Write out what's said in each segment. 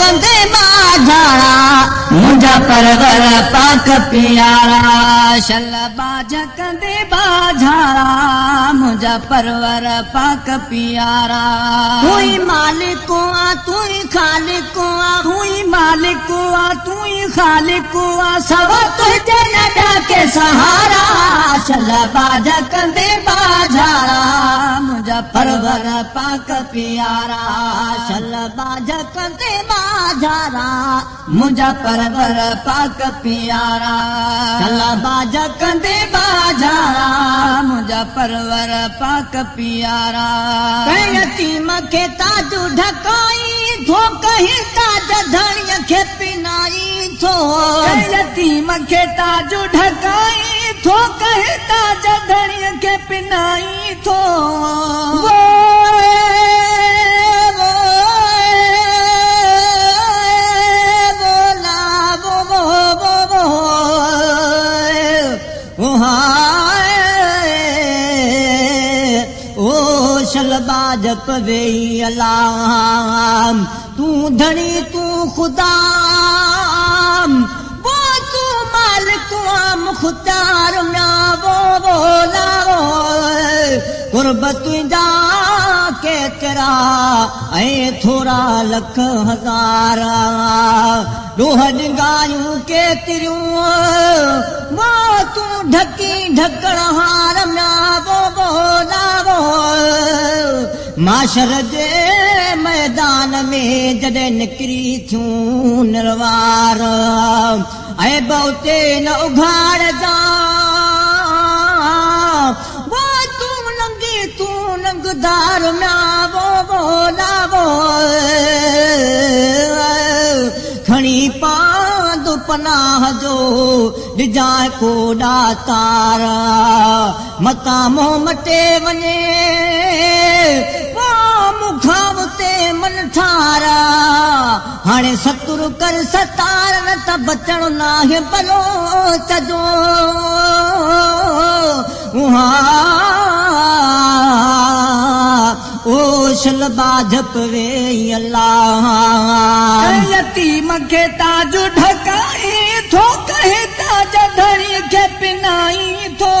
कंदे बाजारा मुझा परवर पाक प्यारा शलबाज कंदे बाजारा मुझा परवर पाक प्यारा तू ही मालिक आ तू ही खालिक आ तू ही मालिक आ तू ही खालिक आ सब तुझे नदा के सहारा शलबाज कंदे बाजारा मुझा परवर पाक प्यारा शलबाज कंदे बाजारा मुझा परवर पाक प्यारा शलबाज कंदे बाजारा मुझा परवर पाक प्यारा यतीम के ताजू ढकाई थो कहीं ताज धणिय खे पिनाई थो यतीम के ताजू ढकाई थो कहीं ताज धणिय खे पिनाई थो शलबाज पवे अल्लाह तू धनी तू खुदा वो तू मालिक मुख्तार म्या वो बोला कुर्बत जा के तेरा ऐ थोड़ा लख हजार लोह गायूं के तिरियूं वो तू ढकी ढकण हार म्या वो बोला माशर जे मैदान में जॾहिं निकिरी थियूं निर्वार ऐं बहुते न उघाड़ जा वो तू नंगदार म्या वो बोला वो खणी पांदु पनाह जो डिजाए कोडा तारा मता मोह मटे वञे मुखावते मन ठारा हाणे सतुर कर सतार न त बचण नाहे भलो चजो ओ शलबाज पवे अल्लाह यतीम खे ताज ढकाई थो कहे ताज धणी खे पिनाई थो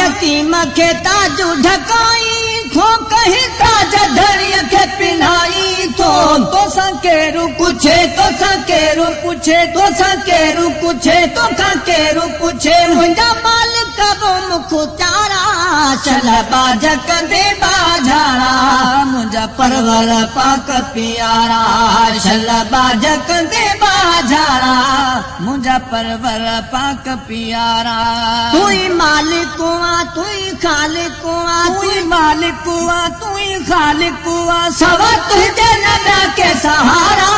यतीम खे ताज ढकाई थो कहे ताज धणी खे पिनाई थो तोसां केरु पुछे तोसां केरु पुछे तोसां केरु पुछे तोखां केरु पुछे मुंहिंजा मालिक वो मुख्तारा शलबाज कंदे बाजारा मुझा परवर पाक प्यारा शलबाज कंदे बाजारा मुझा परवर पाक प्यारा तू ही मालिक आ तू ही खालिक आ तू ही मालिक आ तू ही खालिक आ सब तुझे नदा के सहारा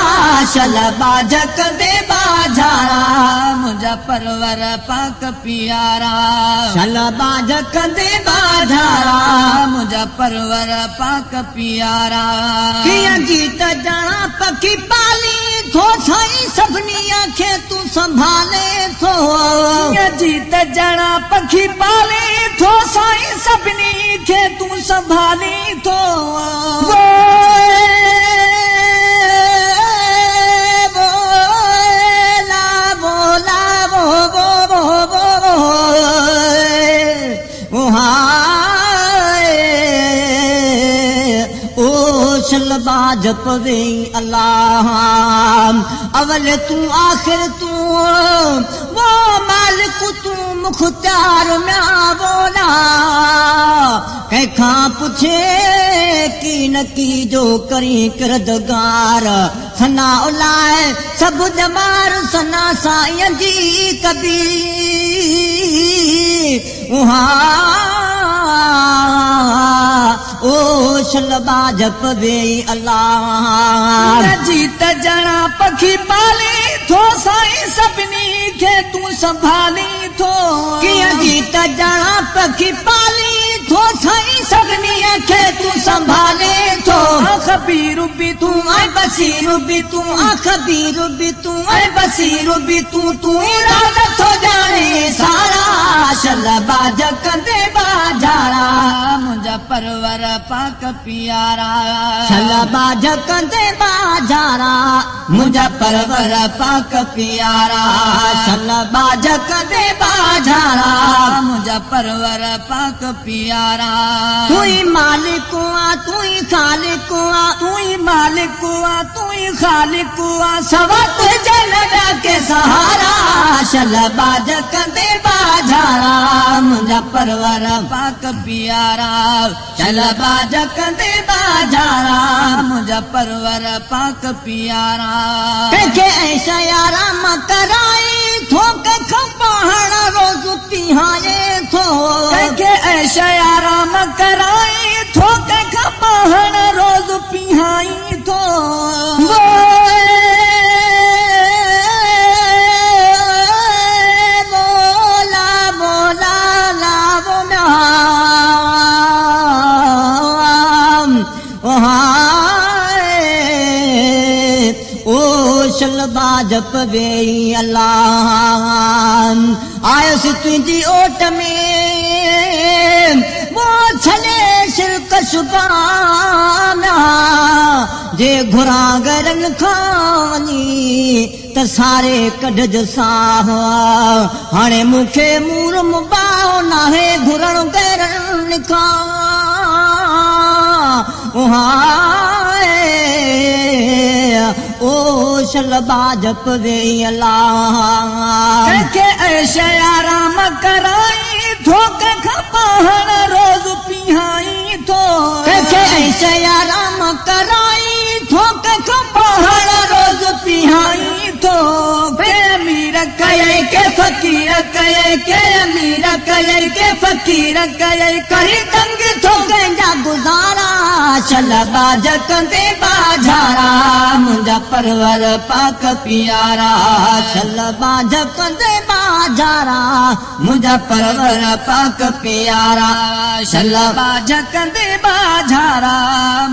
शलबाज कंदे बाजारा मुझा परवर पाक प्यारा शलबाज कंदे बाजारा मुझा परवर पाक प्यारा कीअं जीत ॼणा पखी पाली थो साईं सभिनी खे तू संभाले थो कीअं जीत ॼणा पखी पाली थो साईं सभिनी खे तू संभाले थो शलबाज पवे अल्लाह अवल तू आखिर तू वो मालिक तू मुख्तार म्या बोला कंहिंखां पुछे की न की जो करी किरदगार सना उलाए सभु जमार सना साईं जी कबी ओ शलबाज पवे अल्लाह जीत ॼणा पखी पाले थो साईं सभिनी खे तू संभाली थो कीअं जीत ॼणा पखी पाली थो साईं सभिनी खे तू संभाले थो खबीर भी तू ऐं बसीर भी तू खबीर भी तू ऐं बसीर भी तू इराद थो ॼाणे सारा शलबाज कंदे बाजारा मुंहिंजा परवर पाक प्यारा शलबाज कंदे बाजारा मुझा परवर पाक प्यारा शलबाज कदे बाजारा मुझा परवर पाक प्यारा तू ही मालिक हुआ तू ही खालिक हुआ तू ही मालिक हुआ तू ही खालिक हुआ सवत जनदा के सहारा शलबाज कदे बाजारा मुझा परवर पाक प्यारा शलबाज कदे बाजारा मुझा परवर पाक प्यारा के ऐसा यारा मकराई थोक खपाहण रोज पिहाए थो के ऐसा यारा मकराई थोक खपाहण रोज पिहाई थो बोला बोला लावो शलबाज पवे अल्लाह आयस तुझी ओट में वो छले शिरक सुबाना जे घुरागरन खानी त सारे कढज साह हाणे मूंखे मूर मुबाओ नाहे घुरण गरन खा ओ शलबाज पवे अल्लाह के ऐशा आराम कराई थोक खपाहण रोज पिहाई थो के ऐशा आराम कराई थोक खपाहण रोज पिहाई थो अमीर कये के फकीर कये के अमीर कये के फकीर कये कही तंग थो कंहिंजा गुज़ारा शलबाज कंदे बाजारा मुंहिंजा परवर पाक प्यारा शलबाज कंदे बाजारा मुंहिंजा परवर पाक प्यारा शलबाज कंदे बाजारा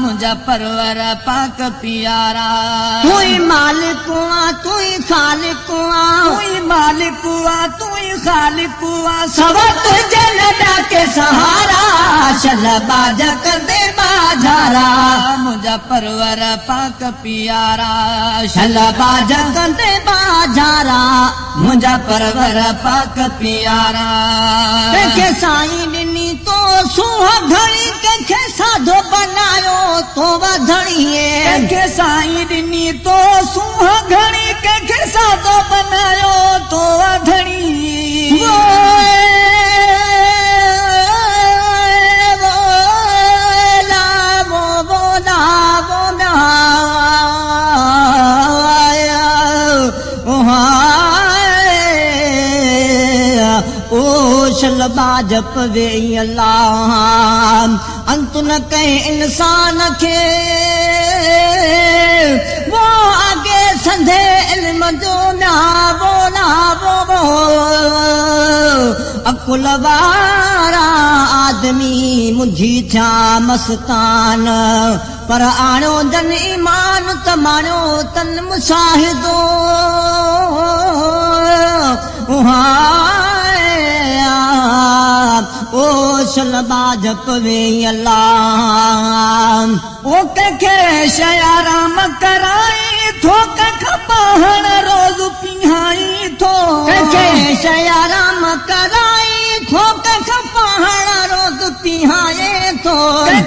मुंहिंजा परवर पाक प्यारा तू ही मालिक हुआ तू ही खालिक हुआ तू ही मालिक हुआ तू ही खालिक हुआ सबक जनदा के सहारा शलबाज कंदे बाजारा मुझा परवर पाक प्यारा शलबाज कंदे बाजारा मुझा परवर पाक प्यारा के साईं ॾिनी तो सुहा घड़ी के साधो बनायो तो वधड़िए के साईं ॾिनी तो सुहा घड़ी के साधो बनायो तो वधड़ी शलबाज पवे अल्लाह अंत न कहीं इंसान के वो आगे संधे इल्म जो ना बोला वो अकुल वारा आदमी मुझी था मस्तान पर आणो जन ईमान त माणो तन मुशाहिदो ओ शलबाज पवे अल्लाह ओ के शयाराम कराई थोक खपाहण रोज पिहाई थो के शयाराम कराई थोक खपाहण रोज पिहाए थो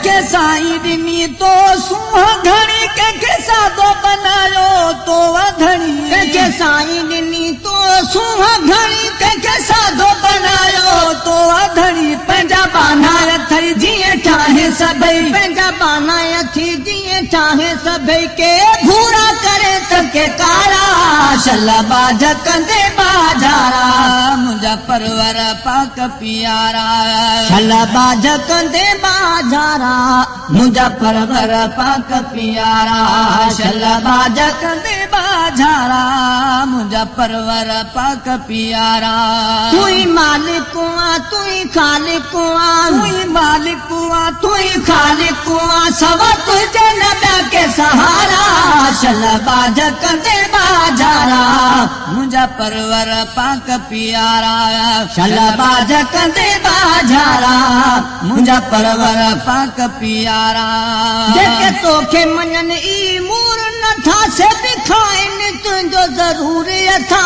के साईं ॾिनी तो सुहा घड़ी के साधो बनायो तो वधड़ी के साईं ॾिनी तो सुहा घड़ी के साधो बनायो तो वधड़ी पंहिंजा बानाय थई जीअं चाहे सभई पंहिंजा बानाय थी जीअं चाहे सभई के भूरा करे त के कारा शलबाज कंदे बाजारा मुंहिंजा परवर पाक प्यारा शलबाज कंदे बाजारा मुंहिंजा परवर पाक प्यारा शलबाज कंदे बाजारा मुंहिंजा परवर पाक प्यारा तू ही मालिक हुआ तू ही खालिक हुआ तू ही मालिक हुआ तू ही खालिक हुआ सवा तुझे नबी के सहारा शलबाज कंदे बाजारा मुंहिंजा परवर पाक प्यारा शलबाज कंदे बाजारा मुंहिंजा परवर पाक प्यारा जेके तोखे मञनि ई मूर नथा से दिखाए ज़रूर अथा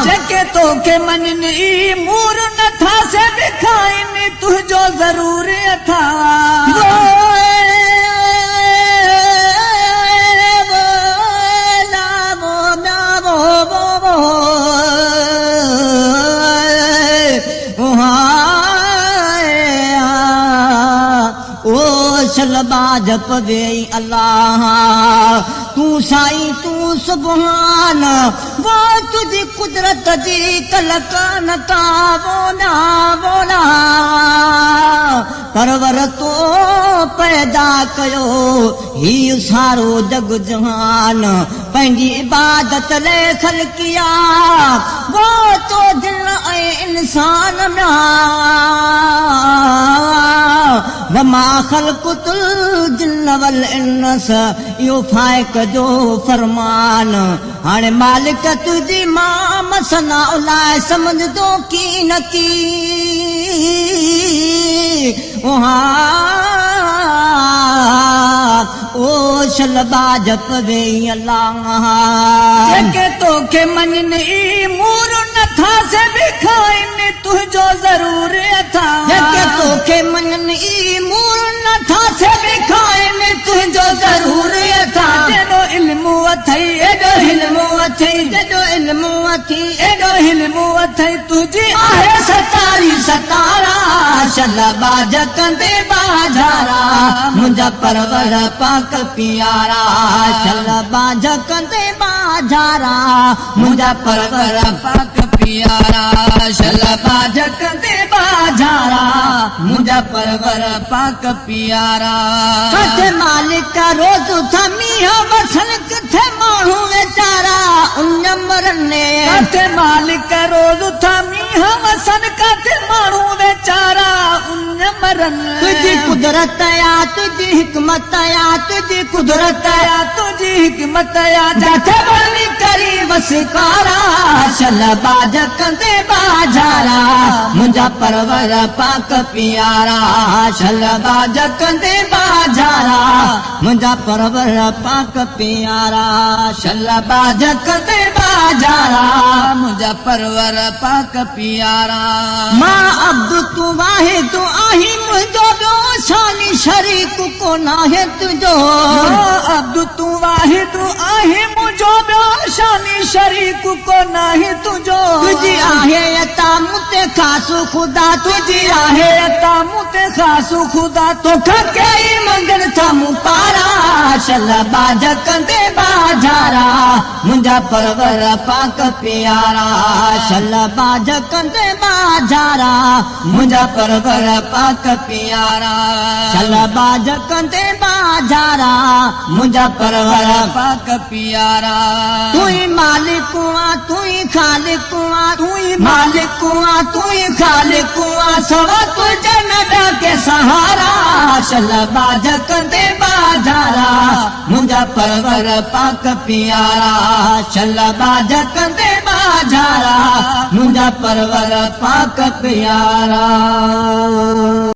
जेके तोखे मञनि मूर नथा से ॾेखाइनि तुंहिंजो ज़रूर अथा शलबा जप वेई अल्लाह तू साईं तू सुभान वो तुझी कुदरत जी कलकान का बोला बोला परवर तो पैदा कयो ही सारो जग जहान पंहिंजी इबादत ले ख़लकिया वो तो दिल ऐं इंसान वमा ख़लक़तुल जिन्न वल इंस इहो फाइक जो फरमान हाणे मालिक तुंहिंजी मां मसना उलाए समझदो की न की ओ शलबा जप वेई अल्लाह जेके तोखे मञनि मूर नथा से ॾेखाइनि तुंहिंजो ज़रूर अथा जेके तोखे मञनि मूर नथा से ॾेखाइनि तुंहिंजो ज़रूर अथा जेॾो इल्मु अथई एॾो इल्मु अथई जेॾो इल्मु अथई एॾो इल्मु अथई तुंहिंजी आहे सतारी सतारा शलबा जकंदे बाजारा मुंहिंजा परवर पाक पियारा शलबा जकंदे बाजारा मुंहिंजा परवर पाक पियारा शलबा जकंदे बाजारा मुंहिंजा परवर पाक पियारा किथे मालिक रोज़ थमी वसन किथे माण्हू वीचारा उन मरने किथे मालिक रोज़ थमी वसन किथे माण्हू वीचारा उन मरन तुझी कुदरत या तुझी हिकमत या तुझी कुदरत या तुझी हिकमत या जाथे बनी करी वसकारा शलबा जकंदे बाजारा मुंहिंजा परवर पाक पियारा शलबा जकंदे बाजारा मुंहिंजा परवर पाक पियारा शलबा जकंदे बाजारा मुंहिंजा परवर पाक पियारा मां अब्दु तू वाहे तू आही मुंहिंजो ॿियो शानी शरीक कोन आहे तुंहिंजो अब्दु तू वाहे तू आही मुंहिंजो ॿियो शानी शरीक कोन आहे तुंहिंजो तुंहिंजी आहे अता मूं ते ख़ासु ख़ुदा तुंहिंजी आहे अता मूं ते ख़ासु ख़ुदा तोखां कई मंगण था मूं पारा शलबा जकंदे बाजारा मुंहिंजा परवर पाक पियारा शलबा जकंदे बाजारा मुंहिंजा परवर पाक पियारा शलबा जकंदे बाजारा मुंहिंजा परवर पाक पियारा तू ही मालिक आ तू ही खालिक आ तू ही मालिक आ तू ही खालिक आ सवा तुझे नदा के सहारा शलबा जकंदे बाजारा मुंहिंजा परवर पाक पियारा शलबा जकंदे बाजारा मुंहिंजा परवर पाक पियारा